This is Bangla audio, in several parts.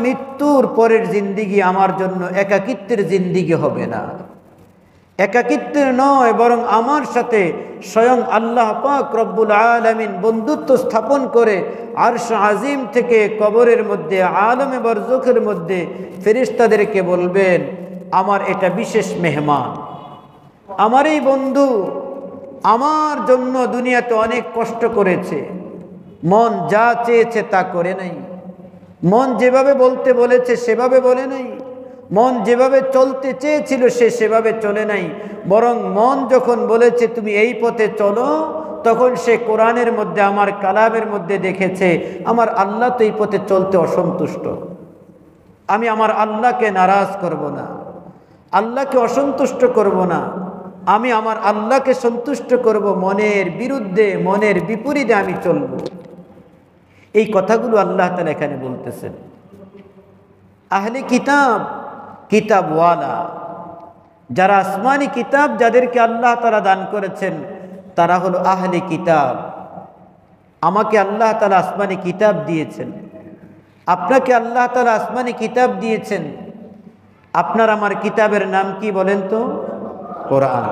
মৃত্যুর পরের জিন্দিগি আমার জন্য একাকিত্বের জিন্দিগি হবে না, একাকিত্বের নয়, বরং আমার সাথে স্বয়ং আল্লাহ পাক রব্বুল আলামিন বন্ধুত্ব স্থাপন করে আরশ আজিম থেকে কবরের মধ্যে আলমে বরজখের মধ্যে ফেরেশতাদেরকে বলবেন, আমার এটা বিশেষ মেহমান, আমার এই বন্ধু আমার জন্য দুনিয়াতে অনেক কষ্ট করেছে, মন যা চেয়েছে তা করে নাই, মন যেভাবে বলতে বলেছে সেভাবে বলে নাই, মন যেভাবে চলতে চেয়েছিল সে সেভাবে চলে নাই, বরং মন যখন বলেছে তুমি এই পথে চলো, তখন সে কোরআনের মধ্যে আমার কালামের মধ্যে দেখেছে আমার আল্লাহ তো এই পথে চলতে অসন্তুষ্ট, আমি আমার আল্লাহকে নারাজ করব না, আল্লাহকে অসন্তুষ্ট করব না, আমি আমার আল্লাহকে সন্তুষ্ট করব, মনের বিরুদ্ধে মনের বিপরীতে আমি চলব। এই কথাগুলো আল্লাহ তাআলা এখানে বলতেছেন। আহলে কিতাব, কিতাবওয়ালা, যারা আসমানি কিতাব যাদেরকে আল্লাহ তাআলা দান করেছেন তারা হলো আহলে কিতাব। আমাকে আল্লাহ তাআলা আসমানি কিতাব দিয়েছেন, আপনাকে আল্লাহ তাআলা আসমানি কিতাব দিয়েছেন। আপনার আমার কিতাবের নাম কি বলেন তো? কোরআন।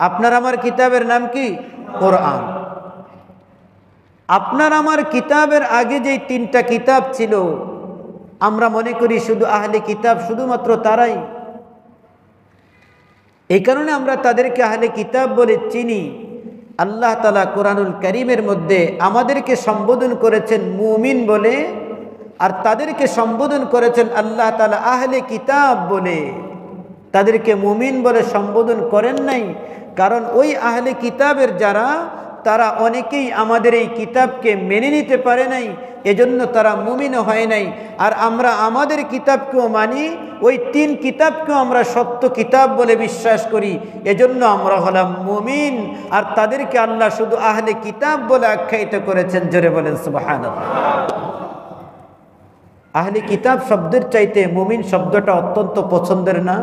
আপনার আমার কিতাবের নাম কি? কোরআন। আপনার আমার কিতাবের আগে যেই তিনটা কিতাব ছিল আমরা মনে করি শুধু আহলে কিতাব শুধুমাত্র তারাই, এই কারণে আমরা তাদেরকে আহলে কিতাব বলে চিনি। আল্লাহ তাআলা কোরআনুল কারীমের মধ্যে আমাদেরকে সম্বোধন করেছেন মুমিন বলে, আর তাদেরকে সম্বোধন করেছেন আল্লাহ তাআলা আহলে কিতাব বলে। তাদেরকে মুমিন বলে সম্বোধন করেন নাই, কারণ ওই আহলে কিতাবের যারা, তারা অনেকেই আমাদের এই কিতাবকে মেনে নিতে পারে নাই, এজন্য তারা মুমিন হয় নাই। আর আমরা আমাদের কিতাবকেও মানি, ওই তিন কিতাবকেও আমরা সত্য কিতাব বলে বিশ্বাস করি, এজন্য আমরা হলাম মুমিন। আর তাদেরকে আল্লাহ শুধু আহলে কিতাব বলে আখ্যায়িত করেছেন। জোরে বলেন সুবহানাল্লাহ। আহলে কিতাব শব্দের চাইতে মুমিন শব্দটা অত্যন্ত পছন্দের না?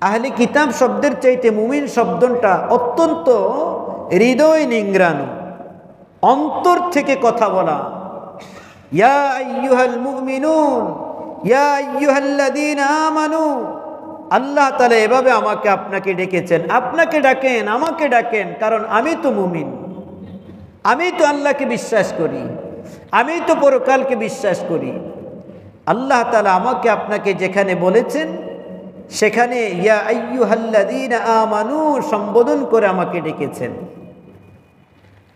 আহলে কিতাব শব্দের চাইতে মুমিন শব্দটা অত্যন্ত হৃদয় নিংড়ানো, অন্তর থেকে কথা বলা। ইয়া আইয়ুহাল মুমিনুন, ইয়া আইয়ুহাল্লাযীনা আমানু। আল্লাহ তাআলা এভাবে আমাকে আপনাকে ডেকেছেন। আপনাকে ডাকেন, আমাকে ডাকেন, কারণ আমি তো মুমিন, আমি তো আল্লাহকে বিশ্বাস করি, আমি তো পরকালকে বিশ্বাস করি। আল্লাহ তাআলা আমাকে আপনাকে যেখানে বলেছেন সেখানে ইয়া আইয়ুহাল্লাযীনা আমানু সম্বোধন করে আমাকে ডেকেছেন।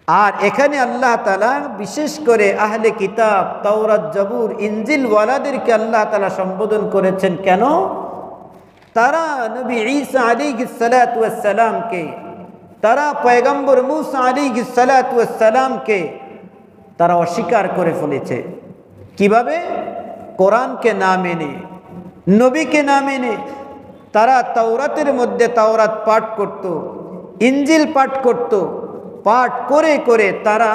আর এখানে আল্লাহ তাআলা বিশেষ করে আহলে কিতাব, তাওরাত, জবুর, ইনজিল ওয়ালাদেরকে আল্লাহ তাআলা সম্বোধন করেছেন। কেন? তারা নবী ঈসা আলাইহিস সালাতু ওয়াস সালামকে, তারা পয়গম্বর মূসা আলাইহিস সালাতু ওয়াস সালামকে তারা অস্বীকার করে ফেলেছে। কিভাবে? কোরআনকে না মেনে, নবীকে না মেনে। তারা তাওরাতের মধ্যে তাওরাত পাঠ করত, ইনজিল পাঠ করত, পাঠ করে করে তারা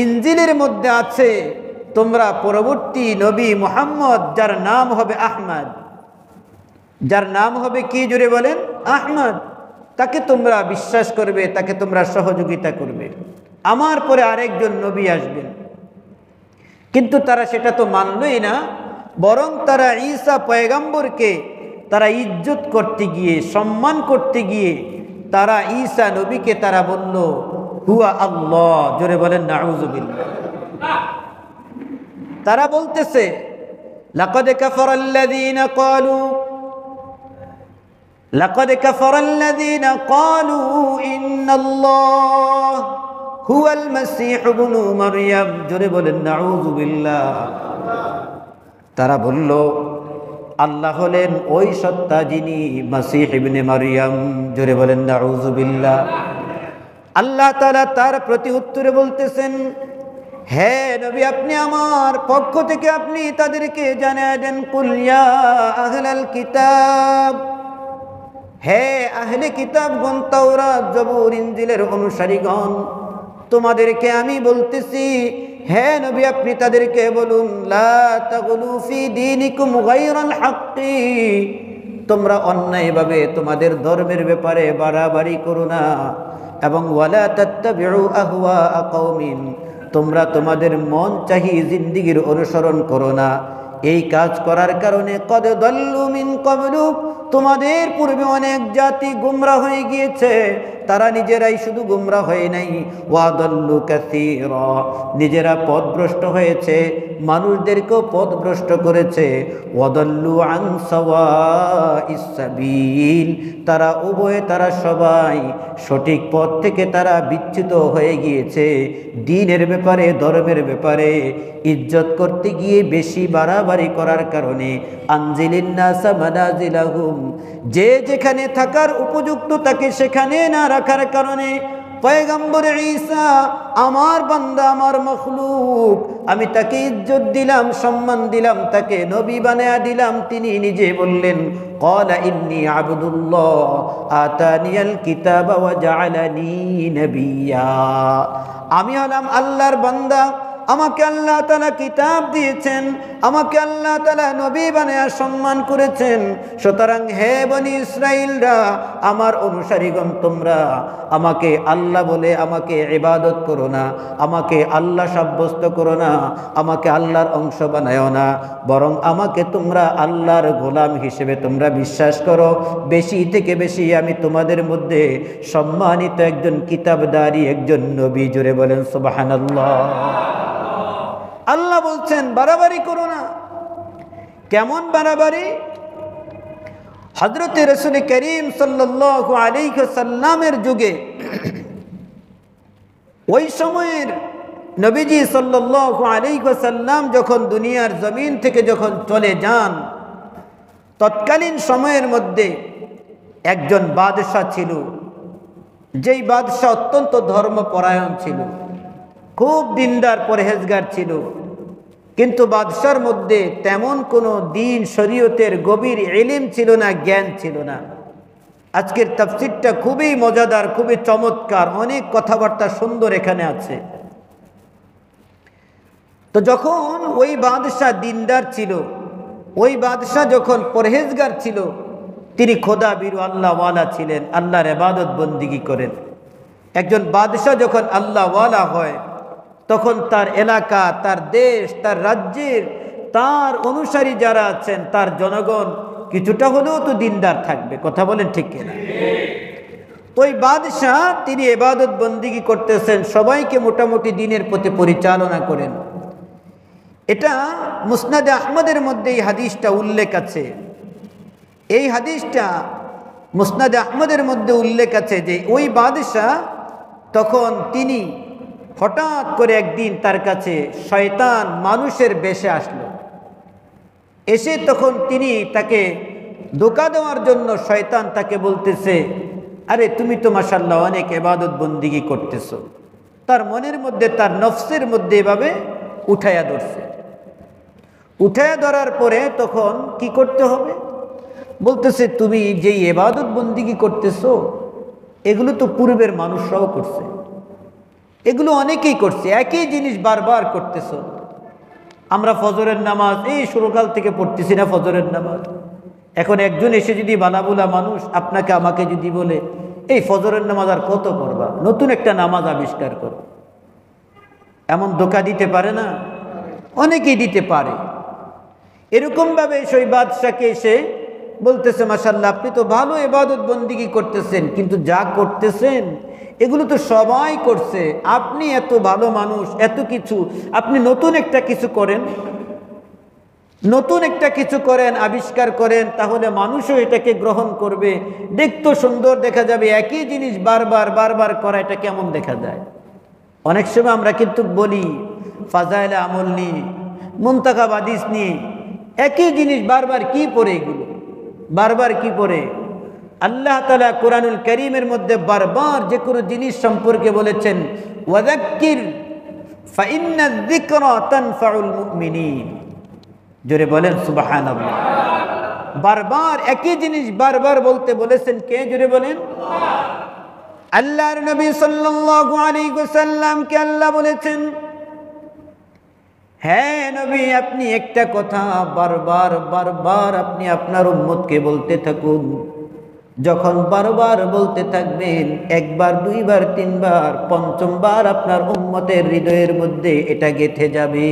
ইনজিলের মধ্যে আছে তোমরা পরবর্তী নবী মুহাম্মদ, যার নাম হবে আহমদ, যার নাম হবে কি? জোরে বলেন, আহমদ। তাকে তোমরা বিশ্বাস করবে, তাকে তোমরা সহযোগিতা করবে, আমার পরে আরেকজন নবী আসবেন। কিন্তু তারা সেটা তো মানলই না, বরং তারা ঈসা পয়গম্বরকে তারা ইজ্জত করতে গিয়ে, সম্মান করতে গিয়ে তারা ঈসা নবীকে তারা বলল হুয়া আল্লাহ। জোরে বলেন নাউযুবিল্লাহ। তারা বলতেছে লাকাদ কাফারাল্লাযীনা ক্বালু, লাকাদ কাফারাল্লাযীনা ক্বালু ইন্নাল্লাহ হুয়াল মাসীহ ইবনু মারইয়াম। জোরে বলেন নাউযুবিল্লাহ। তারা বলল আল্লাহ হলেন ওই সত্তা যিনি মাসীহ ইবনে মারইয়াম। জোরে বলেন নাউযুবিল্লাহ। আল্লাহ তাআলা তার প্রতি উত্তরে বলতেছেন, হে নবী, আপনি আমার পক্ষ থেকে আপনি তাদেরকে জানিয়ে দেন, কুল ইয়া আহলাল কিতাব, হে আহলে কিতাবগণ, তাওরাত, জবুর, ইনজিলের অনুসারীগণ, তোমাদেরকে আমি বলতেছি, হে নবী আপনি তাদেরকে বলুন, লা তাগলু ফি দীনিকুম গায়রাল হাক্কি, তোমরা অন্যায়ভাবে তোমাদের ধর্মের ব্যাপারে বাড়াবাড়ি করো না, এবং ওয়ালা তাত্তাবিউ আহওয়া কওমিন, তোমরা তোমাদের মন চাহি জিন্দিগির অনুসরণ করো না। এই কাজ করার কারণে কদ দল্লু মিন ক্বাবলু, তোমাদের পূর্বে অনেক জাতি গোমরা হয়ে গিয়েছে, তারা নিজেরাই শুধু গোমরা হয় নাই, ওয়া দল্লু কাসীরা, নিজেরা পথভ্রষ্ট হয়েছে, মানুষদেরকেও পথভ্রষ্ট করেছে। ওয়া দল্লু আন সাওয়াইস সাবিল, তারা উভয়ে তারা সবাই সঠিক পথ থেকে তারা বিচ্যুত হয়ে গিয়েছে। দ্বীনের ব্যাপারে, ধর্মের ব্যাপারে ইজ্জত করতে গিয়ে বেশি বাড়াবাড়ি করার কারণে, আনজিলিন নাসা মানাজিলাহুম, যে যেখানে থাকার উপযুক্ত তাকে সেখানে না রাখার কারণে পয়গম্বর ঈসা আমার বান্দা, আমার মখলুক, আমি তাকে ইজ্জত দিলাম, সম্মান দিলাম, তাকে নবী বানায়া দিলাম। তিনি নিজে বললেন, ক্বালা ইন্নী আবদুল্লাহ আতানিয়াল কিতাবা ওয়া জাআলানী নবিয়্যা, আমি হলাম আল্লাহর বান্দা, আমাকে আল্লাহ তাআলা কিতাব দিয়েছেন, আমাকে আল্লাহ তাআলা নবী বানায়া সম্মান করেছেন। সুতরাং হে বনি ইসরাইলরা, আমার অনুসারীগণ, তোমরা আমাকে আল্লাহ বলে আমাকে ইবাদত করো না, আমাকে আল্লাহ সাব্যস্ত করো না, আমাকে আল্লাহর অংশ বানায়ো না, বরং আমাকে তোমরা আল্লাহর গোলাম হিসেবে তোমরা বিশ্বাস করো। বেশি থেকে বেশি আমি তোমাদের মধ্যে সম্মানিত একজন কিতাবদারি, একজন নবী। জোরে বলেন সুবহানাল্লাহ। আল্লাহ বলছেন বাড়াবাড়ি করো না। কেমন বাড়াবাড়ি? হযরত রাসূল করিম সাল্লাল্লাহু আলাইহি ওয়াসাল্লামের যুগে, ওই সময়ের নবীজি সাল্লাল্লাহু আলাইহি ওয়াসাল্লাম যখন দুনিয়ার জমিন থেকে যখন চলে যান, তৎকালীন সময়ের মধ্যে একজন বাদশা ছিল, যেই বাদশা অত্যন্ত ধর্মপরায়ণ ছিল, খুব দিনদার পরহেজগার ছিল, কিন্তু বাদশার মধ্যে তেমন কোনো দিন শরীয়তের গভীর ইলম ছিল না, জ্ঞান ছিল না। আজকের তাফসীরটা খুবই মজাদার, খুবই চমৎকার, অনেক কথাবার্তা সুন্দর এখানে আছে। তো যখন ওই বাদশা দিনদার ছিল, ওই বাদশা যখন পরহেজগার ছিল, তিনি খোদা বীর আল্লাহওয়ালা ছিলেন, আল্লাহর ইবাদত বন্দিগি করেন। একজন বাদশা যখন আল্লাহওয়ালা হয়, তখন তার এলাকা, তার দেশ, তার রাজ্যের, তার অনুসারী যারা আছেন, তার জনগণ কিছুটা হলেও তো দিনদার থাকবে। কথা বলেন ঠিক কিনা? তো ওই বাদশাহ তিনি ইবাদত বন্দিগি করতেছেন, সবাইকে মোটামুটি দিনের পথে পরিচালনা করেন। এটা মুসনাদে আহমদের মধ্যে এই হাদিসটা উল্লেখ আছে। এই হাদিসটা মুসনাদে আহমদের মধ্যে উল্লেখ আছে যে ওই বাদশাহ তখন তিনি হঠাৎ করে একদিন তার কাছে শয়তান মানুষের বেশে আসলো। এসে তখন তিনি তাকে ধোঁকা দেওয়ার জন্য শয়তান তাকে বলতেছে, আরে তুমি তো মাশাআল্লাহ অনেক ইবাদত বন্দিগি করতেছো। তার মনের মধ্যে, তার নফসের মধ্যে এভাবে উঠায়া ধরছে। উঠায়া ধরার পরে তখন কি করতে হবে? বলতেছে, তুমি যেই ইবাদত বন্দিগি করতেছো, এগুলো তো পূর্বের মানুষরাও করছে, এগুলো অনেকেই করছে, একই জিনিস বারবার করতেছো। আমরা ফজরের নামাজ এই শুরুকাল থেকে পড়তেছি না ফজরের নামাজ। এখন একজন এসে যদি বালাবুলা মানুষ আপনাকে আমাকে যদি বলে, এই ফজরের নামাজ আর কত পড়বা, নতুন একটা নামাজ আবিষ্কার করো, এমন ধোঁকা দিতে পারে না? অনেকেই দিতে পারে। এরকমভাবে সেই বাদশাকে এসে বলতেছে, মাশাআল্লাহ আপনি তো ভালো ইবাদত বন্দিগি করতেছেন, কিন্তু যা করতেছেন এগুলো তো সবাই করছে, আপনি এত ভালো মানুষ, এত কিছু, আপনি নতুন একটা কিছু করেন, নতুন একটা কিছু করেন, আবিষ্কার করেন, তাহলে মানুষও এটাকে গ্রহণ করবে, দেখতে সুন্দর দেখা যাবে। একই জিনিস বারবার বারবার করা, এটা কেমন দেখা যায়? অনেক সময় আমরা কিন্তু বলি ফাজাইলে আমল নিয়ে, মুনতাখাব হাদিস নিয়ে, একই জিনিস বারবার কি পড়ে, এগুলো বারবার কি পড়ে? আল্লাহ তাআলা কোরআনুল কারীমের মধ্যে বারবার যে কোনো জিনিস সম্পর্কে বলেছেন, ওয়াযাক্কির ফাইন্নায যিকরা তানফাউল মুমিনিন। জোরে বলেন সুবহানাল্লাহ। বারবার একই জিনিস বারবার বলতে বলেছেন কে? জোরে বলেন আল্লাহর নবী সাল্লাল্লাহু আলাইহি ওয়াসাল্লামকে আল্লাহ বলেছেন, হ্যাঁ নবী, আপনি একটা কথা বারবার বারবার আপনি আপনার উম্মতকে বলতে থাকুন, যখন বারবার বলতে থাকবেন, একবার, দুইবার, তিনবার, পঞ্চমবার আপনার উম্মতের হৃদয়ের মধ্যে এটা গেঁথে যাবে।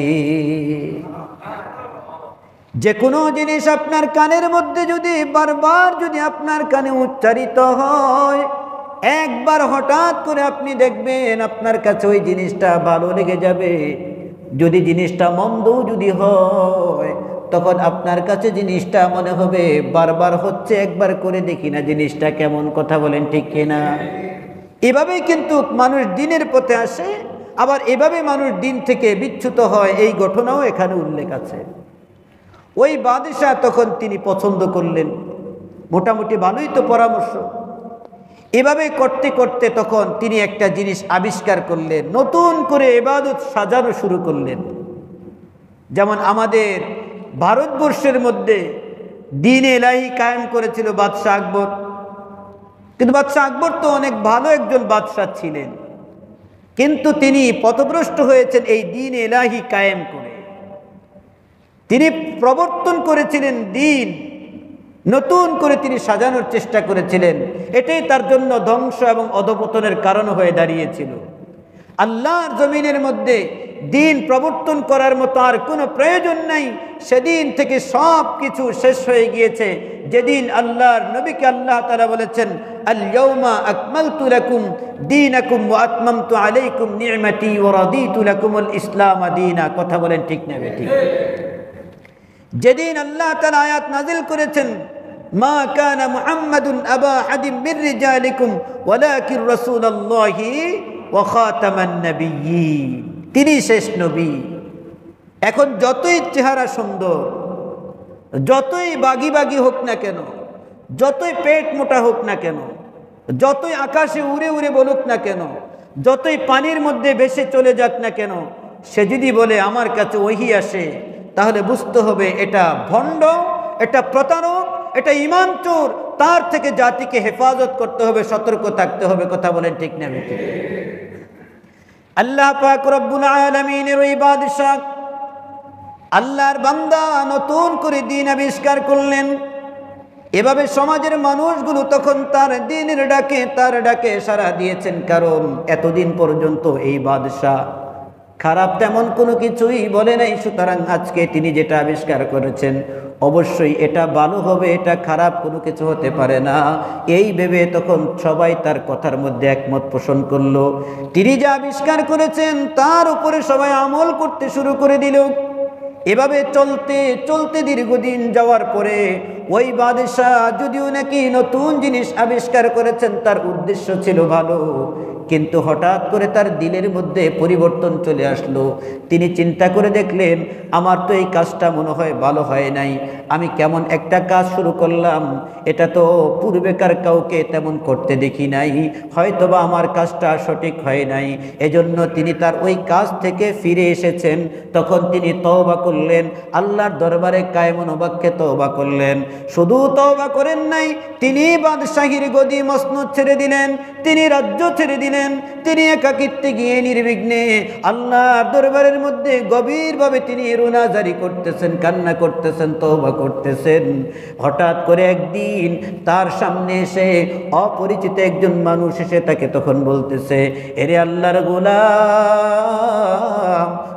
যে কোনো জিনিস আপনার কানের মধ্যে যদি বারবার যদি আপনার কানে উচ্চারিত হয়, একবার হঠাৎ করে আপনি দেখবেন আপনার কাছে ওই জিনিসটা ভালো লেগে যাবে। যদি জিনিসটা মন্দ যদি হয়, তখন আপনার কাছে জিনিসটা মনে হবে বারবার হচ্ছে, একবার করে দেখি না জিনিসটা কেমন। কথা বলেন ঠিক কিনা? এভাবেই কিন্তু মানুষ দিনের পথে আসে, আবার এভাবে মানুষ দিন থেকে বিচ্যুত হয়। এই ঘটনাও এখানে উল্লেখ আছে। ওই বাদশাহ তখন তিনি পছন্দ করলেন, মোটামুটি ভালোই তো পরামর্শ। এভাবে করতে করতে তখন তিনি একটা জিনিস আবিষ্কার করলেন, নতুন করে ইবাদত সাজানো শুরু করলেন। যেমন আমাদের ভারতবর্ষের মধ্যে দ্বীন ইলাহি কায়েম করেছিল বাদশাহ আকবর। কিন্তু বাদশাহ আকবর তো অনেক ভালো একজন বাদশাহ ছিলেন, কিন্তু তিনি পথভ্রষ্ট হয়েছেন এই দ্বীন ইলাহি কায়েম করে। তিনি প্রবর্তন করেছিলেন দ্বীন, নতুন করে তিনি সাজানোর চেষ্টা করেছিলেন। এটাই তার জন্য ধ্বংস এবং অধপতনের কারণ হয়ে দাঁড়িয়েছিল। আল্লাহর জমিনের মধ্যে দ্বীন প্রবর্তন করার মতো আর কোনো প্রয়োজন নাই। সেদিন থেকে সব কিছু শেষ হয়ে গিয়েছে। যেদিন আল্লাহর নবীকে আল্লাহ তাআলা বলেছেন, আল-ইয়াওমা আকমালতু লাকুম দীনাকুম ওয়া আতমামতু আলাইকুম নি'মাতি ওয়া রাদিতু লাকুমুল ইসলাম দীনা। কথা বলেন ঠিক না ঠিক? যেদিন আল্লাহ তাআলা আয়াত নাযিল করেছেন, মা কানা মুহাম্মাদুন আবা আহাদিম মির রিজালিকুম ওয়ালাকিন রাসূলুল্লাহি ওয়া খাতামান নাবিয়্যিন, তিনি শেষ নবী। এখন যতই চেহারা সুন্দর, যতই বাগি বাগি হোক না কেন, যতই পেট মোটা হোক না কেন, যতই আকাশে উড়ে উড়ে বলুক না কেন, যতই পানির মধ্যে ভেসে চলে যাক না কেন, সে যদি বলে আমার কাছে ওহী আসে, তাহলে বুঝতে হবে এটা ভণ্ড, এটা প্রতারক, এটা ঈমান চোর। তার থেকে জাতিকে হেফাজত করতে হবে, সতর্ক থাকতে হবে। কথা বলেন ঠিক না ঠিক? আল্লাহ পাক রব্বুল আলামিনের ওই বাদশা, আল্লাহর বান্দা নতুন করে দ্বীন আবিষ্কার করলেন। এভাবে সমাজের মানুষগুলো তখন তার দ্বীনের ডাকে, তার ডাকে সাড়া দিয়েছেন। কারণ এতদিন পর্যন্ত এই বাদশা খারাপ তেমন কোনো কিছুই বলে নাই। সুতরাং আজকে তিনি যেটা আবিষ্কার করেছেন, অবশ্যই এটা ভালো হবে, এটা খারাপ কোনো কিছু হতে পারে না। এই ভেবে তখন সবাই তার কথার মধ্যে একমত পোষণ করলো। তিনি যা আবিষ্কার করেছেন তার উপরে সবাই আমল করতে শুরু করে দিল। এভাবে চলতে চলতে দীর্ঘদিন যাওয়ার পরে ওই বাদশাহ যদিও নাকি নতুন জিনিস আবিষ্কার করেছেন, তার উদ্দেশ্য ছিল ভালো, কিন্তু হঠাৎ করে তার দিলের মধ্যে পরিবর্তন চলে আসলো। তিনি চিন্তা করে দেখলেন, আমার তো এই কাজটা মনে হয় ভালো হয় নাই। আমি কেমন একটা কাজ শুরু করলাম, এটা তো পূর্বেকার কাউকে তেমন করতে দেখি নাই, হয়তোবা আমার কাজটা সঠিক হয় নাই। এজন্য তিনি তার ওই কাজ থেকে ফিরে এসেছেন। তখন তিনি তওবা করলেন, আল্লাহর দরবারে কায়মনোবাক্যে তওবা করলেন। শুধু তওবা করেন নাই, তিনি বাদশাহীর গদি মসনদ ছেড়ে দিলেন, তিনি রাজ্য ছেড়ে দিলেন। তিনি একাকিত্বে গিয়ে নির্বিঘ্নে আল্লাহর দরবারের মধ্যে গভীরভাবে তিনি রুনা জারি করতেছেন, কান্না করতেছেন, তওবা করতেছেন। হঠাৎ করে একদিন তার সামনে এসে অপরিচিত একজন মানুষ এসে তাকে তখন বলতেছে, এরে আল্লাহর গোলাম,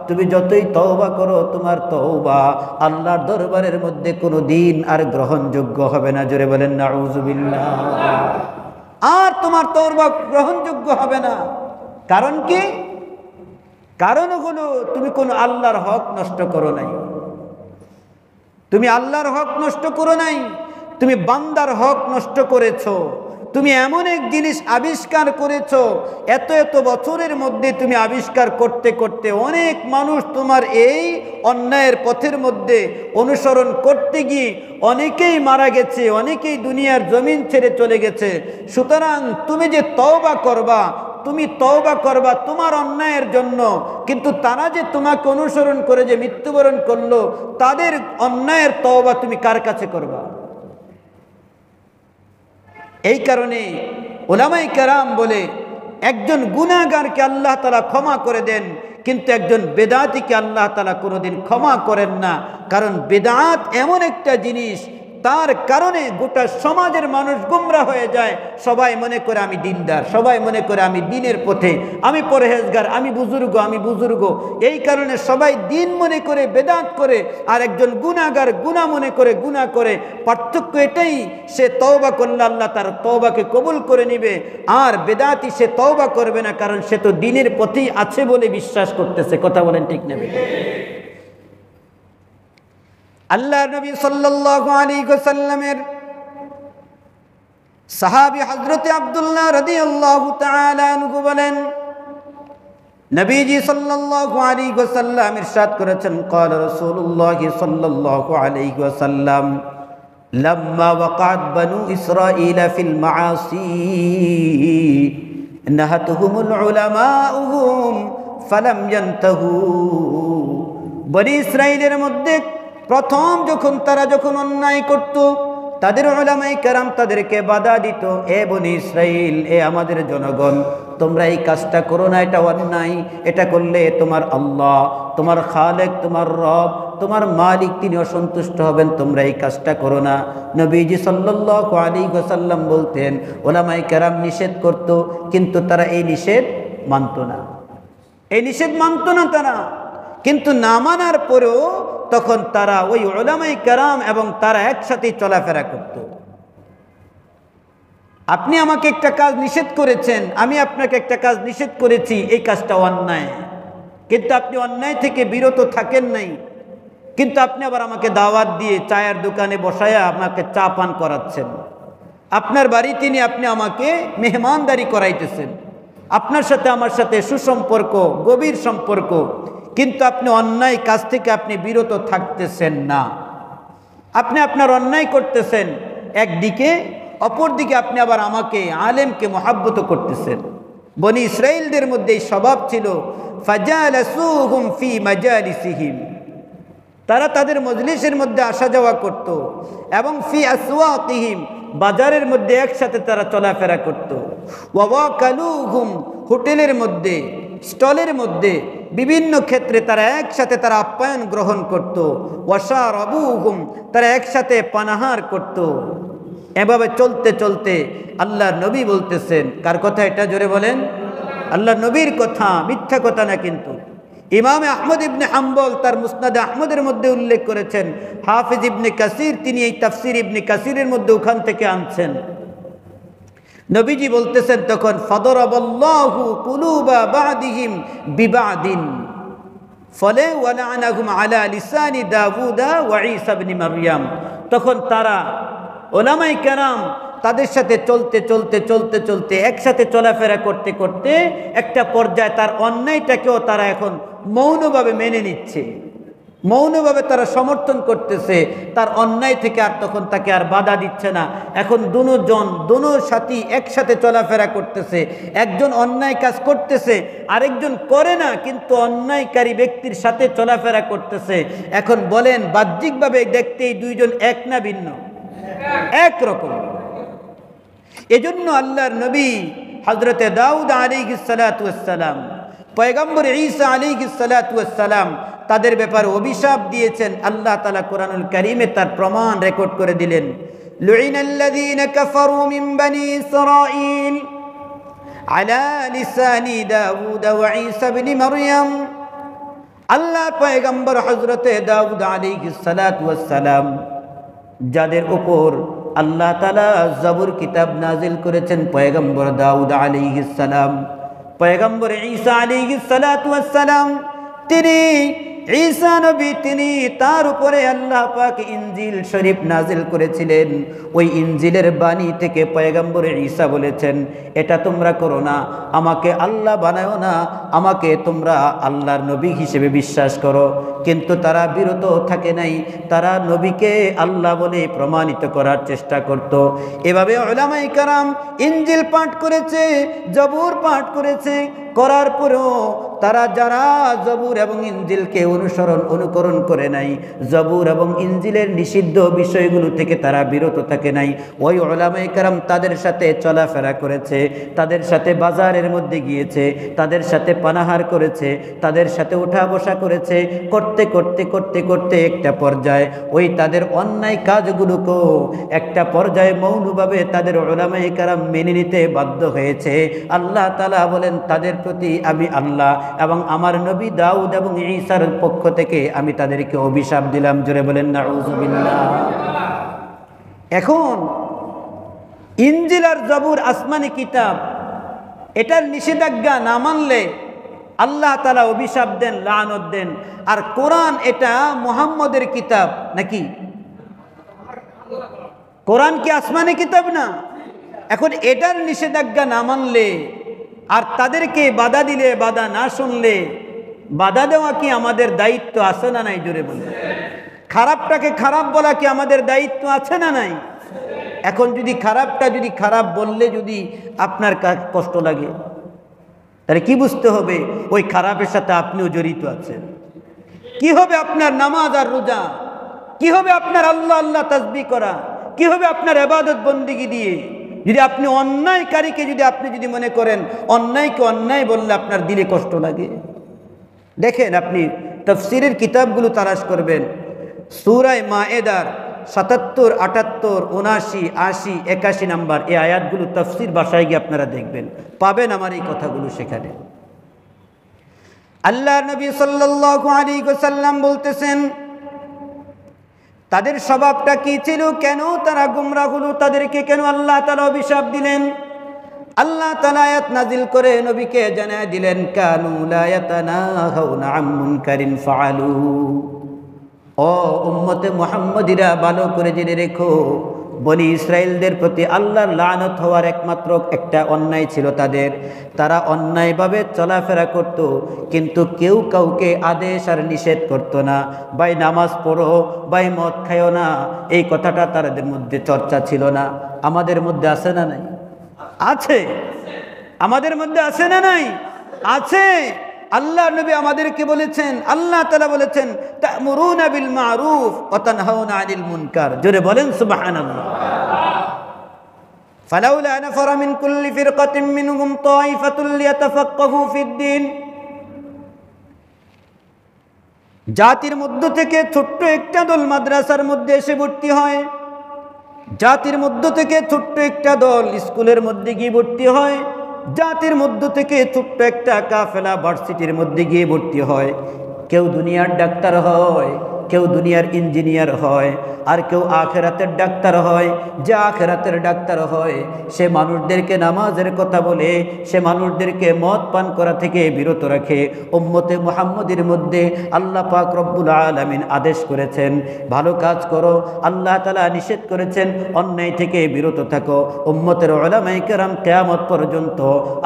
তুমি যতই তওবা করো, তোমার তওবা আল্লাহর দরবারের মধ্যে কোনো দিন আর গ্রহণযোগ্য হবে না। জোরে বলেন নাউযুবিল্লাহ। আর তোমার তওবা গ্রহণযোগ্য হবে না। কারণ কি? কারণ হলো তুমি কোন আল্লাহর হক নষ্ট করো নাই, তুমি আল্লাহর হক নষ্ট করো নাই, তুমি বান্দার হক নষ্ট করেছো। তুমি এমন এক জিনিস আবিষ্কার করেছো, এত এত বছরের মধ্যে তুমি আবিষ্কার করতে করতে অনেক মানুষ তোমার এই অন্যায়ের পথের মধ্যে অনুসরণ করতে গিয়ে অনেকেই মারা গেছে, অনেকেই দুনিয়ার জমিন ছেড়ে চলে গেছে। সুতরাং তুমি যে তওবা করবা, তুমি তওবা করবা তোমার অন্যায়ের জন্য, কিন্তু তারা যে তোমাকে অনুসরণ করে যে মৃত্যুবরণ করলো, তাদের অন্যায়ের তওবা তুমি কার কাছে করবা? এই কারণে উলামায়ে কেরাম বলে, একজন গুনাহগারকে আল্লাহ তাআলা ক্ষমা করে দেন, কিন্তু একজন বেদাতীকে আল্লাহ তাআলা কোনোদিন ক্ষমা করেন না। কারণ বেদাত এমন একটা জিনিস, তার কারণে গোটা সমাজের মানুষ গুমরা হয়ে যায়। সবাই মনে করে আমি দিনদার, সবাই মনে করে আমি দিনের পথে, আমি পরহেজগার, আমি বুজুর্গ। এই কারণে সবাই দিন মনে করে বেদাত করে, আর একজন গুনাহগার গুনাহ মনে করে গুনাহ করে। পার্থক্য এটাই, সে তওবা করলে আল্লাহ তার তওবাকে কবুল করে নিবে, আর বেদাতি সে তওবা করবে না, কারণ সে তো দিনের পথেই আছে বলে বিশ্বাস করতেছে। কথা বলেন ঠিক না? আল্লাহর নবী সাল্লাল্লাহু আলাইহি ওয়াসাল্লামের সাহাবী হযরতে আব্দুল্লাহ রাদিয়াল্লাহু তাআলা আনহু বলেন, নবীজি সাল্লাল্লাহু আলাইহি ওয়াসাল্লাম ইরশাদ করেছেন, ক্বালা রাসূলুল্লাহ সাল্লাল্লাহু আলাইহি ওয়াসাল্লাম, লাম্মা ওয়াকাত বানু ইসরাঈল ফিল মাআসি নাহাতুহুমুল উলামাউহুম ফালাম ইয়ানতাহু। বনি ইসরাঈলের মধ্যে প্রথম তারা যখন অন্যায় করত, তাদের উলামায়ে কেরাম তাদেরকে বাধা দিত, এ বনি ইসরাঈল, এ আমাদের জনগণ, তোমরা এই কাজটা করো না, এটা অন্যায়, এটা করলে তোমার আল্লাহ, তোমার খালেক, তোমার রব, তোমার মালিক, তিনি অসন্তুষ্ট হবেন, তোমরা এই কাজটা করো না। নবীজি সাল্লাল্লাহু আলাইহি ওয়াসাল্লাম বলতেন, উলামায়ে কেরাম নিষেধ করত, কিন্তু তারা এই নিষেধ মানত না, তারা। কিন্তু না মানার পরেও তখন তারা ওই উলামায়ে কেরাম এবং তারা একসাথে চলাফেরা করত। আপনি আমাকে একটা কাজ নিষেধ করেছেন, আমি আপনাকে একটা কাজ নিষেধ করেছি, এই কাজটা অন্যায়, কিন্তু আপনি অন্যায় থেকে বিরত থাকেন নাই, কিন্তু আপনি আবার আমাকে দাওয়াত দিয়ে চায়ের দোকানে বসায়া আমাকে চা পান করাচ্ছেন, আপনার বাড়িতে নিয়ে আপনি আমাকে মেহমানদারি করাইতেছেন, আপনার সাথে আমার সাথে সুসম্পর্ক, গভীর সম্পর্ক, কিন্তু আপনি অন্যায় কাজ থেকে আপনি বিরত থাকতেছেন না। আপনি আপনার অন্যায় করতেছেন একদিকে, অপরদিকে আপনি আবার আমাকে, আলেমকে মহাব্বত করতেছেন। বনি ইসরাঈলদের মধ্যে এই স্বভাব ছিল, ফাজালাসুহুম ফি মাজালিসিহিম, তারা তাদের মজলিসের মধ্যে আসা যাওয়া করত, এবং ফি আসওয়াকিহিম, বাজারের মধ্যে একসাথে তারা চলাফেরা করত, ওয়াকালুহুম, হোটেলের মধ্যে, স্টলের মধ্যে, বিভিন্ন ক্ষেত্রে তারা একসাথে তারা আপ্যায়ন গ্রহণ করত, ওয়াশারাবুহুম, তারা একসাথে পানাহার করত। এভাবে চলতে চলতে আল্লাহর নবী বলতেছেন, কার কথা এটা? জোরে বলেন। আল্লাহর নবীর কথা, মিথ্যা কথা না কিন্তু। ইমাম আহমদ ইবনে হাম্বল তার মুসনাদে আহমদের মধ্যে উল্লেখ করেছেন, হাফিজ ইবনে কাসির তিনি এই তাফসির ইবনে কাসিরের মধ্যে ওখান থেকে আনছেন। নবীজি বলতেছেন তখন, ফাদরাবাল্লাহু কুলুবা বাদিহিম বিবাদিন, ফলে ওয়ালানাহুম আলা লিসানি দাউদা ওয়া ঈসা ইবনে মারইয়াম। তখন তারা উলামায়ে কেরাম তাদের সাথে চলতে একসাথে চলাফেরা করতে করতে একটা পর্যায়ে তার অন্যায়টাকেও তারা এখন মৌনভাবে মেনে নিচ্ছে, মৌনভাবে তারা সমর্থন করতেছে, তার অন্যায় থেকে আর তখন তাকে আর বাধা দিচ্ছে না। এখন দুনো সাথী একসাথে চলাফেরা করতেছে, একজন অন্যায় কাজ করতেছে, আরেকজন করে না, কিন্তু অন্যায়কারী ব্যক্তির সাথে চলাফেরা করতেছে। এখন বলেন, বাহ্যিকভাবে দেখতে এই দুইজন এক না ভিন্ন? একরকম। এজন্য আল্লাহর নবী হযরতে দাউদ আলাইহিস সালাতু ওয়াস সালাম, পয়গম্বর ঈসা আলাইহিস সালাতু ওয়াস সালাম, তাদের ব্যাপারে অভিশাপ দিয়েছেন। আল্লাহ তাআলা কোরআনুল কারীমে তার প্রমাণ রেকর্ড করে দিলেন, লুইনাল্লাযীনা কাফারু মিন বানি ইসরাঈল আলা লিসানি দাউদ ওয়া ঈসা ইবনে মারইয়াম। আল্লাহ পয়গম্বর হযরতে দাউদ আলাইহিস সালাতু ওয়াস সালাম, যাদের উপর আল্লাহ তাআলা জাবুর কিতাব নাজিল করেছেন, পয়গম্বর দাউদ আলাইহিস সালাম, পয়গম্বর ঈসা আলাইহিস সালাতু ওয়াস সালাম, তিনি ঈসা নবী, তিনি তার উপরে আল্লাহ পাক ইনজিল শরীফ নাজিল করেছিলেন। ওই ইনজিলের বাণী থেকে পয়গম্বর ঈসা বলেছেন, এটা তোমরা করো না, আমাকে আল্লাহ বানাও না, আমাকে তোমরা আল্লাহর নবী হিসেবে বিশ্বাস করো। কিন্তু তারা বিরত থাকে নাই, তারা নবীকে আল্লাহ বলে প্রমাণিত করার চেষ্টা করত। এভাবে উলামায়ে কেরাম ইনজিল পাঠ করেছে, জবুর পাঠ করেছে, করার পরেও তারা যারা জবুর এবং ইনজিলকে অনুকরণ করে নাই, জবুর এবং ইনজিলের নিষিদ্ধ বিষয়গুলো থেকে তারা বিরত থাকে নাই, ওই উলামায়ে কেরাম তাদের সাথে চলাফেরা করেছে, তাদের সাথে বাজারের মধ্যে গিয়েছে, তাদের সাথে পানাহার করেছে, তাদের সাথে উঠা বসা করেছে, করতে করতে করতে করতে একটা পর্যায়ে ওই তাদের অন্যায় কাজগুলোকেও একটা পর্যায়ে মৌনভাবে তাদের উলামায়ে কেরাম মেনে নিতে বাধ্য হয়েছে। আল্লাহ তাআলা বলেন, তাদের প্রতি আমি আল্লাহ এবং আমার নবী দাউদ এবং ঈসার পক্ষ থেকে আমি তাদেরকে অভিশাপ দিলাম। জোরে বলেন নাউযুবিল্লাহ। এখন ইনজিল আর জবুর আসমানি কিতাব, এটার নিষেধাজ্ঞা না মানলে আল্লাহ তাআলা অভিশাপ দেন, লানত দেন। আর কোরআন এটা মুহাম্মদের কিতাব নাকি? কোরআন কি আসমানি কিতাব না? এখন এটার নিষেধাজ্ঞা না মানলে আর তাদেরকে বাধা দিলে, বাধা না শুনলে, বাধা দেওয়া কি আমাদের দায়িত্ব আছে না নাই? জোরে বলে। খারাপটাকে খারাপ বলা কি আমাদের দায়িত্ব আছে না নাই? এখন যদি খারাপটা খারাপ বললে যদি আপনার কষ্ট লাগে, তাহলে কি বুঝতে হবে? ওই খারাপের সাথে আপনিও জড়িত আছেন। কি হবে আপনার নামাজ আর রোজা? কি হবে আপনার আল্লাহ আল্লাহ তাসবিহ করা? কি হবে আপনার ইবাদত বন্দেগী দিয়ে যদি আপনি অন্যায়কারীকে আপনি মনে করেন অন্যায়কে অন্যায় বললে আপনার দিলে কষ্ট লাগে? দেখেন, আপনি তাফসীরের কিতাবগুলো তালাশ করবেন, সূরা মায়েদার ৭৭, ৭৮, ৭৯, ৮০, ৮১ নাম্বার এই আয়াতগুলো তাফসীর ভাষায় গিয়ে আপনারা দেখবেন, পাবেন আমার এই কথাগুলো সেখানে। আল্লাহর নবী সাল্লাল্লাহু আলাইহি ওয়াসাল্লাম বলতেছেন, তাদের স্বভাবটা কি ছিল? কেন তারা গোমরাহ হলো? তাদেরকে কেন আল্লাহ তাআলা অভিশাপ দিলেন? আল্লাহ তাআলা আয়াত নাজিল করে নবীকে জানায় দিলেন, কানু লা ইয়াতানাহাউনা আন মুনকারিন ফাআলু। ও উম্মতে মুহাম্মাদিরা, ভালো করে জেনে রেখো, বনি ইসরাইলদের প্রতি আল্লাহর লানত হওয়ার একমাত্র একটা অন্যায় ছিল তাদের। তারা অন্যায়ভাবে চলাফেরা করত, কিন্তু কেউ কাউকে আদেশ আর নিষেধ করত না। ভাই নামাজ পড়ো, ভাই মদ খায়ও না, এই কথাটা তাদের মধ্যে চর্চা ছিল না। আমাদের মধ্যে আছে না নাই? আছে। আমাদের মধ্যে আছে না নাই? আছে। আল্লাহ নবী আমাদেরকে বলেছেন, আল্লাহ তাআলা বলেছেন, তা'মুরুনা বিল মা'রুফ ওয়া তানহাউনা আনিল মুনকার। জোরে বলেন সুবহানাল্লাহ। ফালাউলা নাফারা মিন কুল্লি ফিরকাতিন মিনহুম তাইফাতুল লিয়াতাফাক্কাহু ফিদ-দ্বীন। জাতির মধ্য থেকে ছোট্ট একটা দল মাদ্রাসার মধ্যে এসে ভর্তি হয়, জাতির মধ্য থেকে ছোট্ট একটা দল স্কুলের মধ্যে গিয়ে ভর্তি হয়, জাতির মধ্য থেকে ছোট্ট একটা কাফেলা ভার্সিটির মধ্যে গিয়ে ভর্তি হয়। কেউ দুনিয়ার ডাক্তার হয়, কেউ দুনিয়ার ইঞ্জিনিয়ার হয়, আর কেউ আখেরাতের ডাক্তার হয়। যে আখেরাতের ডাক্তার হয় সে মানুষদেরকে নামাজের কথা বলে, সে মানুষদেরকে মদ পান করা থেকে বিরত রাখে। উম্মতে মুহাম্মদের মধ্যে আল্লাহ পাক রব্বুল আলামিন আদেশ করেছেন, ভালো কাজ করো। আল্লাহ তাআলা নিষেধ করেছেন, অন্যায় থেকে বিরত থাকো। উম্মতের উলামায়ে কেরাম কিয়ামত পর্যন্ত,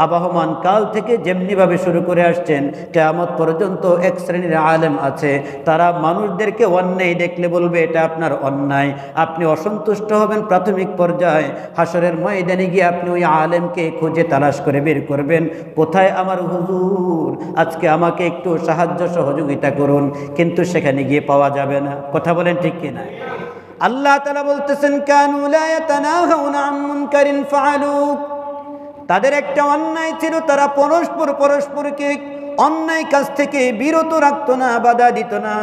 আবহমান কাল থেকে যেমনিভাবে শুরু করে আসছেন, কিয়ামত পর্যন্ত এক শ্রেণীর আলেম আছে, তারা মানুষদেরকে অন্যায় দেখলে বলবে এটা আপনার অন্যায়। আপনি অসন্তুষ্ট হবেন প্রাথমিক পর্যায়ে, হাসরের ময়দানে গিয়ে আপনি ওই আলেমকে খুঁজে তালাশ করে বের করবেন, কোথায় আমার হুজুর, আজকে আমাকে একটু সাহায্য সহযোগিতা করুন, কিন্তু সেখানে গিয়ে পাওয়া যাবে না। কথা বলেন ঠিক কিনা? আল্লাহ তাআলা বলতেছেন, কানু লা ইয়াতানাহাউনা আন মুনকারিন ফাআলু। তাদের একটা অন্যায় ছিল, তারা পরস্পরকে অন্যায় কাজ থেকে বিরত রাখতো না, বাধা দিত না,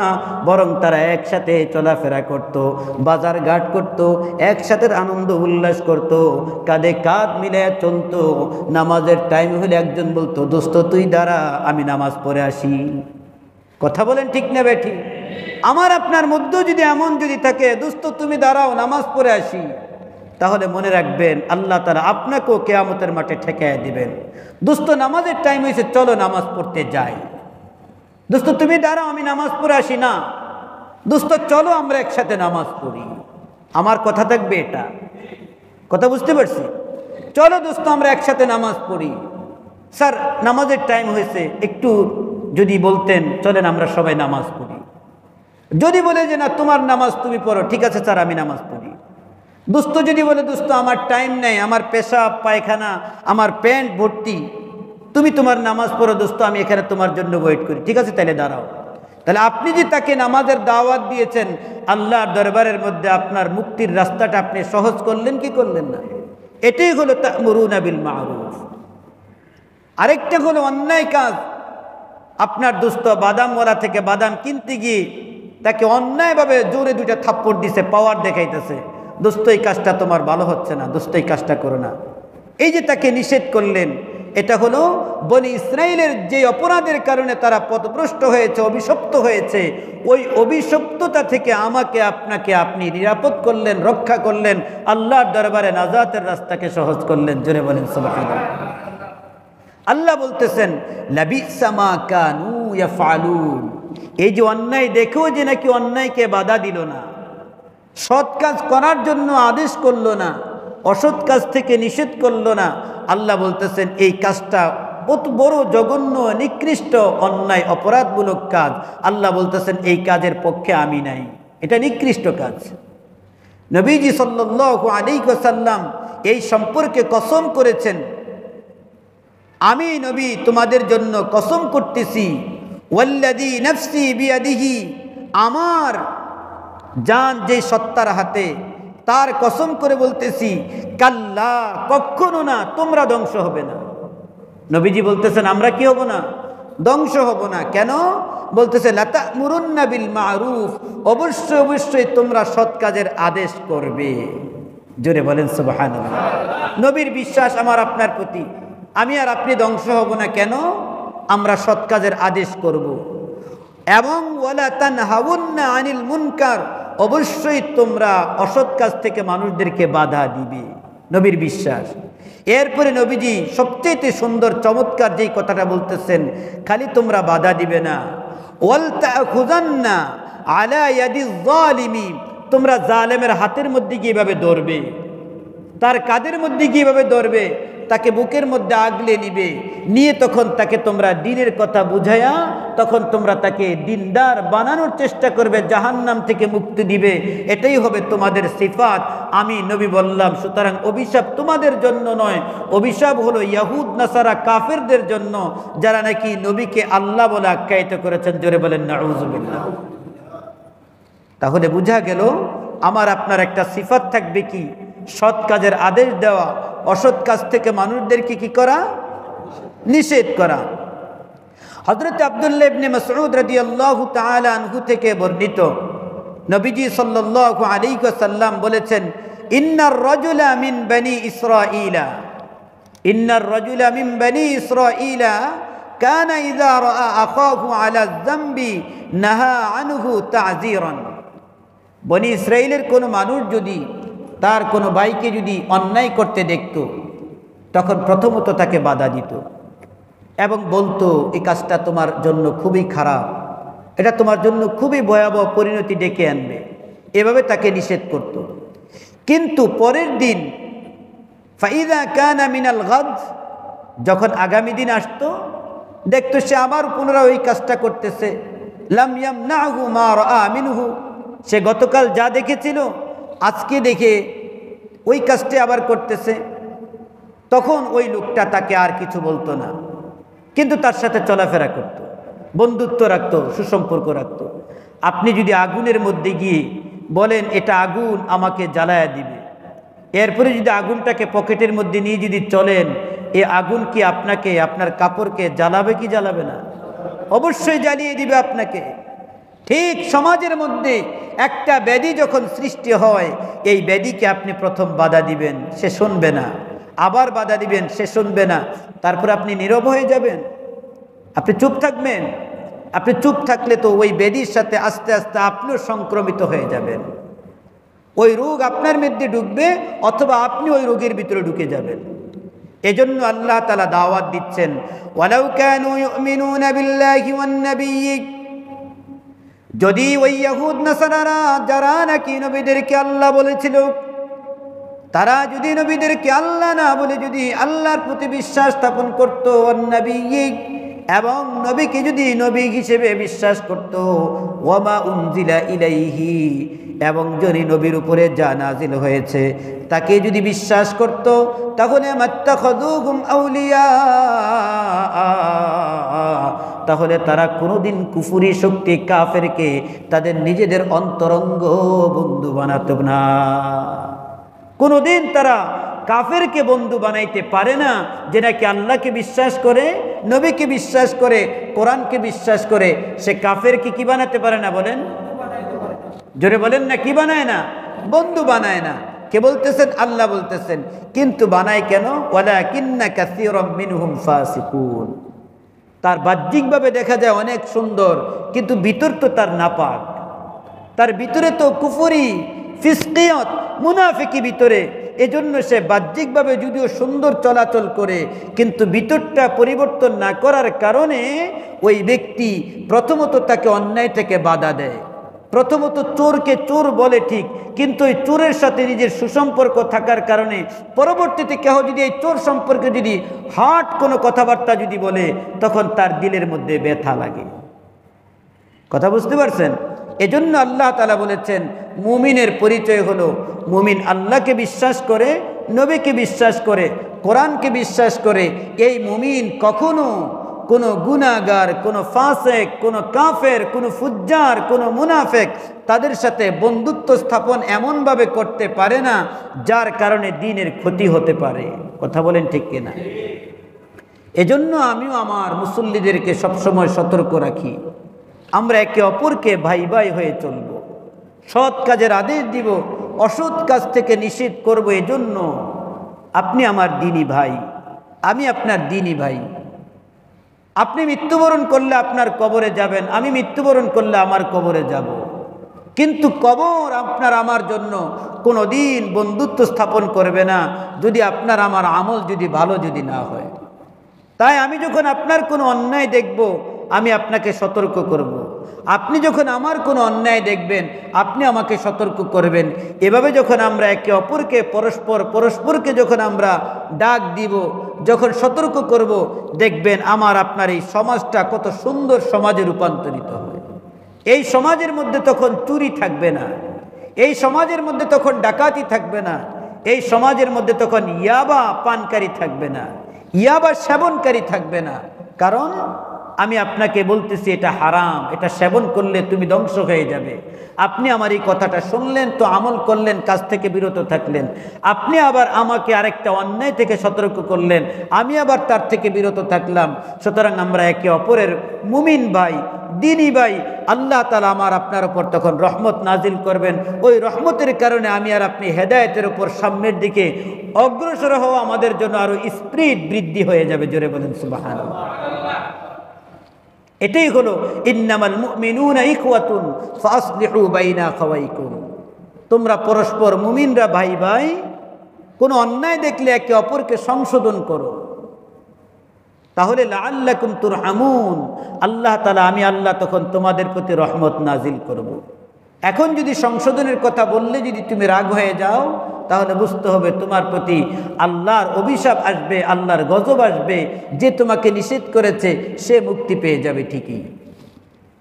বরং তারা একসাথে চলাফেরা করত, বাজার ঘাট করত, একসাথে আনন্দ উল্লাস করত, কাঁধে কাঁধ মিলে চলত। নামাজের টাইম হলে একজন বলতো, দোস্ত তুই দাঁড়া, আমি নামাজ পড়ে আসি। কথা বলেন ঠিক না বেঠি? আমার আপনার মধ্যেও যদি এমন থাকে, দোস্ত তুমি দাঁড়াও, নামাজ পড়ে আসি, তাহলে মনে রাখবেন আল্লাহ তাআলা আপনাকেও কিয়ামতের মাঠে ঠেকায় দিবেন। দোস্ত নামাজের টাইম হয়েছে, চলো নামাজ পড়তে যাই। দোস্ত তুমি দাঁড়াও, আমি নামাজ পড়ে আসি না। দোস্ত চলো আমরা একসাথে নামাজ পড়ি। আমার কথা থাকবে এটা, কথা বুঝতে পারছি? চলো দোস্ত আমরা একসাথে নামাজ পড়ি। স্যার নামাজের টাইম হয়েছে, একটু যদি বলতেন চলেন আমরা সবাই নামাজ পড়ি। যদি বলে যে না তোমার নামাজ তুমি পড়ো, ঠিক আছে স্যার আমি নামাজ পড়ি। দোস্ত যদি বলে দোস্ত আমার টাইম নেই, আমার পেশাব পায়খানা, আমার প্যান্ট ভর্তি, তুমি তোমার নামাজ পড়ো দোস্ত, আমি এখানে তোমার জন্য ওয়েট করি। ঠিক আছে, তাহলে দাঁড়াও। তাহলে আপনি যে তাকে নামাজের দাওয়াত দিয়েছেন, আল্লাহর দরবারের মধ্যে আপনার মুক্তির রাস্তাটা আপনি সহজ করলেন কি করলেন না? এটাই হলো তা'মুরুনা বিল মা'রুফ। আরেকটা হলো অন্যায় কাজ। আপনার দোস্ত বাদামওয়ালা থেকে বাদাম কিনতে গিয়ে তাকে অন্যায়ভাবে জোরে দুইটা থাপ্পড় দিছে, পাওয়ার দেখাইতেছে, দোস্ত এই কাজটা তোমার ভালো হচ্ছে না, দোস্ত এই কাজটা করো না। এই যে তাকে নিষেধ করলেন, এটা হলো বনি ইসরাইলের যে অপরাধের কারণে তারা পথভ্রষ্ট হয়েছে, অভিশপ্ত হয়েছে, ওই অভিশপ্ততা থেকে আমাকে আপনাকে আপনি নিরাপদ করলেন, রক্ষা করলেন, আল্লাহর দরবারে নাজাতের রাস্তাকে সহজ করলেন। জোরে বলেন সুবহানাল্লাহ। আল্লাহ বলতেছেন লাবিসা মা কানু ইয়াফআলুন। এই যে অন্যায় দেখেও যে নাকি অন্যায়কে বাধা দিল না, সৎ কাজ করার জন্য আদেশ করলো না, অসৎ কাজ থেকে নিষেধ করলো না, আল্লাহ বলতেছেন এই কাজটা অত বড় জঘন্য নিকৃষ্ট অন্যায় অপরাধমূলক কাজ। আল্লাহ বলতেছেন এই কাজের পক্ষে আমি নাই, এটা নিকৃষ্ট কাজ। নবীজি সাল্লাল্লাহু আলাইহি ওয়াসাল্লাম এই সম্পর্কে কসম করেছেন, আমি নবী তোমাদের জন্য কসম করতেছি, ওয়াল্লাযী নাফসি বিয়াদিহি, আমার জান যে সত্তার হাতে, তার কসম করে বলতেছি, কাল্লা, কখনো না, তোমরা ধ্বংস হবে না। নবীজি বলতেছেন আমরা কি হব না? ধ্বংস হব না। কেন? বলতেছে লাতা'মুরুন্না বিল মা'রুফ, অবশ্যই অবশ্যই তোমরা সৎ কাজের আদেশ করবে। জোরে বলেন সুবহানাল্লাহ। নবীর বিশ্বাস আমার আপনার প্রতি, আমি আর আপনি ধ্বংস হব না। কেন? আমরা সৎ কাজের আদেশ করব। এবং ওয়ালা তানহাউন্না আনিল মুনকার, অবশ্যই তোমরা অসৎ কাজ থেকে মানুষদেরকে বাধা দিবে। নবীর বিশ্বাস। এরপরে নবীজি সবচেয়ে সুন্দর চমৎকার যেই কথাটা বলতেছেন, খালি তোমরা বাধা দিবে না, ওয়াল তা'খুযান্না আলা ইয়াদিজ যালিমি, তোমরা জালেমের হাতের মধ্যে গিয়ে এভাবে ধরবে, তার কাদের মধ্যে গিয়ে এভাবে ধরবে, তাকে বুকের মধ্যে আগলে নিবে, নিয়ে তখন তাকে তোমরা দ্বীনের কথা বুঝায়া তখন তোমরা তাকে দিনদার বানানোর চেষ্টা করবে, জাহান্নাম থেকে মুক্তি দিবে। এটাই হবে তোমাদের সিফাত। আমি নবী বললাম, সুতরাং অভিশাপ তোমাদের জন্য নয়, অভিশাপ হলো ইয়াহুদ নাসারা কাফেরদের জন্য, যারা নাকি নবীকে আল্লাহ বলে আখ্যায়িত করেছেন। জোরে বলেন নাউযুবিল্লাহ। তাহলে বোঝা গেল আমার আপনার একটা সিফাত থাকবে কি? সৎ কাজের আদেশ দেওয়া, অসৎ কাজ থেকে মানুষদেরকে কি করা? নিষেধ করা। হযরত আব্দুল্লাহ ইবনে মাসউদ রাদিয়াল্লাহু তাআলা আনহু থেকে বর্ণিত, নবীজি সাল্লাল্লাহু আলাইহি ওয়াসাল্লাম বলেছেন, ইন্নার রাজুলা মিন বনি ইসরাঈলা, ইন্নার রাজুলা মিন বনি ইসরাঈলা কানা ইযা রাআ আখাহু আলা যামবি নাহা আনহু তা'যীরান। বনি ইসরাইলের কোনো মানুষ যদি তার কোনো ভাইকে যদি অন্যায় করতে দেখত, তখন প্রথমত তাকে বাধা দিত এবং বলতো এই কাজটা তোমার জন্য খুবই খারাপ, এটা তোমার জন্য খুবই ভয়াবহ পরিণতি ডেকে আনবে, এভাবে তাকে নিষেধ করত। কিন্তু পরের দিন ফাইদা কানা মিনাল গাদ, যখন আগামী দিন আসতো, দেখতো সে আবার পুনরায় ওই কাজটা করতেছে। লাম ইয়ামনাহু মা রাআ মিনহু, সে গতকাল যা দেখেছিল আজকে দেখে ওই কাজটি আবার করতেছে। তখন ওই লোকটা তাকে আর কিছু বলতো না, কিন্তু তার সাথে চলাফেরা করত, বন্ধুত্ব রাখত, সুসম্পর্ক রাখত। আপনি যদি আগুনের মধ্যে গিয়ে বলেন এটা আগুন আমাকে জ্বালায়া দিবে, এরপরে যদি আগুনটাকে পকেটের মধ্যে নিয়ে যদি চলেন, এ আগুন কি আপনাকে, আপনার কাপড়কে জ্বালাবে কি জ্বালাবে না? অবশ্যই জ্বালিয়ে দিবে আপনাকে। ঠিক সমাজের মধ্যে একটা ব্যাধি যখন সৃষ্টি হয়, এই ব্যাধিকে আপনি প্রথম বাধা দিবেন, সে শুনবে না, আবার বাধা দিবেন, সে শুনবে না, তারপর আপনি নীরব হয়ে যাবেন, আপনি চুপ থাকবেন। আপনি চুপ থাকলে তো ওই ব্যাধির সাথে আস্তে আস্তে আপনিও সংক্রমিত হয়ে যাবেন, ওই রোগ আপনার মধ্যে ঢুকবে অথবা আপনি ওই রোগের ভিতরে ঢুকে যাবেন। এজন্য আল্লাহ তাআলা দাওয়াত দিচ্ছেন, ওয়ালাউ কানু ইউমিনুনা বিল্লাহি ওয়ান নাবিয়্যি, যদি ওই ইহুদ নাসারারা যারা নাকি নবীদেরকে আল্লাহ বলেছিল, তারা যদি নবীদেরকে আল্লাহ না বলে যদি আল্লাহর প্রতি বিশ্বাস স্থাপন করত, ওয়ান নাবিয়্যি, এবং নবীকে যদি নবী হিসেবে বিশ্বাস করত, ওয়ামা উনজিলা ইলাইহি, এবং যদি নবীর উপরে যা নাজিল হয়েছে তাকে যদি বিশ্বাস করত, তাহলে মাত্তাখাযুহুম আউলিয়া, তাহলে তারা কোনোদিন কুফরি শক্তি কাফেরকে তাদের নিজেদের অন্তরঙ্গ বন্ধু বানাতো না। কোনোদিন তারা কাফেরকে বন্ধু বানাইতে পারে না, যে নাকি আল্লাহকে বিশ্বাস করে, নবীকে বিশ্বাস করে, কোরআনকে বিশ্বাস করে, সে কাফেরকে কি বানাতে পারে না? বলেন, জোরে বলেন না, কি বানায় না? বন্ধু বানায় না। কে বলতেছেন? আল্লাহ বলতেছেন। কিন্তু বানায় কেন? ওয়ালাকিন্না কাসীরাম মিনহুম ফাসিকুন। তার বাহ্যিকভাবে দেখা যায় অনেক সুন্দর, কিন্তু ভিতর তো তার নাপাক, তার ভিতরে তো কুফরি, ফিসকিয়ত, মুনাফিকি ভিতরে। এজন্য সে বাহ্যিকভাবে যদিও সুন্দর চলাচল করে, কিন্তু ভিতরটা পরিবর্তন না করার কারণে ওই ব্যক্তি প্রথমত তাকে অন্যায় থেকে বাধা দেয়। প্রথমত চোরকে চোর বলে ঠিক, কিন্তু ওই চোরের সাথে নিজের সুসম্পর্ক থাকার কারণে পরবর্তীতে কেহ যদি এই চোর সম্পর্কে যদি হাট কোনো কথাবার্তা যদি বলে, তখন তার দিলের মধ্যে ব্যথা লাগে। কথা বুঝতে পারছেন? এজন্য আল্লাহ তাআলা বলেছেন মুমিনের পরিচয় হলো, মুমিন আল্লাহকে বিশ্বাস করে, নবীকে বিশ্বাস করে, কোরআনকে বিশ্বাস করে। এই মুমিন কখনো কোনো গুনাহগার, কোনো ফাসেক, কোনো কাফের, কোনো ফুজ্জার, কোনো মুনাফেক তাদের সাথে বন্ধুত্ব স্থাপন এমনভাবে করতে পারে না যার কারণে দ্বীনের ক্ষতি হতে পারে। কথা বলেন ঠিক কিনা? এজন্য আমিও আমার মুসল্লিদেরকে সবসময় সতর্ক রাখি, আমরা একে অপরকে ভাই ভাই হয়ে চলব, সৎ কাজের আদেশ দিব, অসৎ কাজ থেকে নিষেধ করব। এজন্য আপনি আমার দ্বীনী ভাই, আমি আপনার দ্বীনী ভাই। আপনি মৃত্যুবরণ করলে আপনার কবরে যাবেন, আমি মৃত্যুবরণ করলে আমার কবরে যাব, কিন্তু কবর আপনার আমার জন্য কোনো দিন বন্ধুত্ব স্থাপন করবে না যদি আপনার আমার আমল যদি ভালো যদি না হয়। তাই আমি যখন আপনার কোনো অন্যায় দেখব, আমি আপনাকে সতর্ক করব। আপনি যখন আমার কোনো অন্যায় দেখবেন, আপনি আমাকে সতর্ক করবেন। এভাবে যখন আমরা একে অপরকে পরস্পরকে যখন আমরা ডাক দিব, যখন সতর্ক করব, দেখবেন আমার আপনার এই সমাজটা কত সুন্দর সমাজে রূপান্তরিত হবে। এই সমাজের মধ্যে তখন চুরি থাকবে না, এই সমাজের মধ্যে তখন ডাকাতি থাকবে না, এই সমাজের মধ্যে তখন ইয়াবা পানকারী থাকবে না, ইয়াবা সেবনকারী থাকবে না। কারণ আমি আপনাকে বলতেছি এটা হারাম, এটা সেবন করলে তুমি ধ্বংস হয়ে যাবে। আপনি আমার এই কথাটা শুনলেন তো আমল করলেন, কাজ থেকে বিরত থাকলেন। আপনি আবার আমাকে আরেকটা অন্যায় থেকে সতর্ক করলেন, আমি আবার তার থেকে বিরত থাকলাম। সুতরাং আমরা একে অপরের মুমিন ভাই, দ্বীনী ভাই। আল্লাহ তাআলা আমার আপনার উপর তখন রহমত নাজিল করবেন। ওই রহমতের কারণে আমি আর আপনি হেদায়েতের উপর সামনের দিকে অগ্রসর হওয়া আমাদের জন্য আরো স্পিরিট বৃদ্ধি হয়ে যাবে। জোরে বলেন সুবহানাল্লাহ। এটাই হলো ইন্নামাল মুমিনুনা ইখওয়াতুন ফাসলিহু বাইনা আখাওয়াইকুম। তোমরা পরস্পর মুমিনরা ভাই ভাই, কোনো অন্যায় দেখলে একে অপরকে সংশোধন করো, তাহলে লাআল্লাকুম তুরহামুন। আল্লাহ তাআলা, আমি আল্লাহ তখন তোমাদের প্রতি রহমত নাজিল করব। এখন যদি সংশোধনের কথা বললে যদি তুমি রাগ হয়ে যাও, তাহলে বুঝতে হবে তোমার প্রতি আল্লাহর অভিশাপ আসবে, আল্লাহর গজব আসবে। যে তোমাকে নিষেধ করেছে সে মুক্তি পেয়ে যাবে ঠিকই।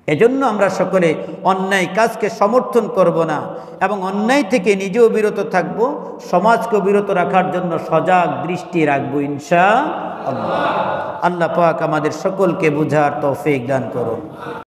এজন্য আমরা সকলে অন্যায় কাজকে সমর্থন করব না এবং অন্যায় থেকে নিজেও বিরত থাকব, সমাজকে বিরত রাখার জন্য সজাগ দৃষ্টি রাখবো ইনশাআল্লাহ। আল্লাহ পাক আমাদের সকলকে বুঝার তৌফিক দান করুন।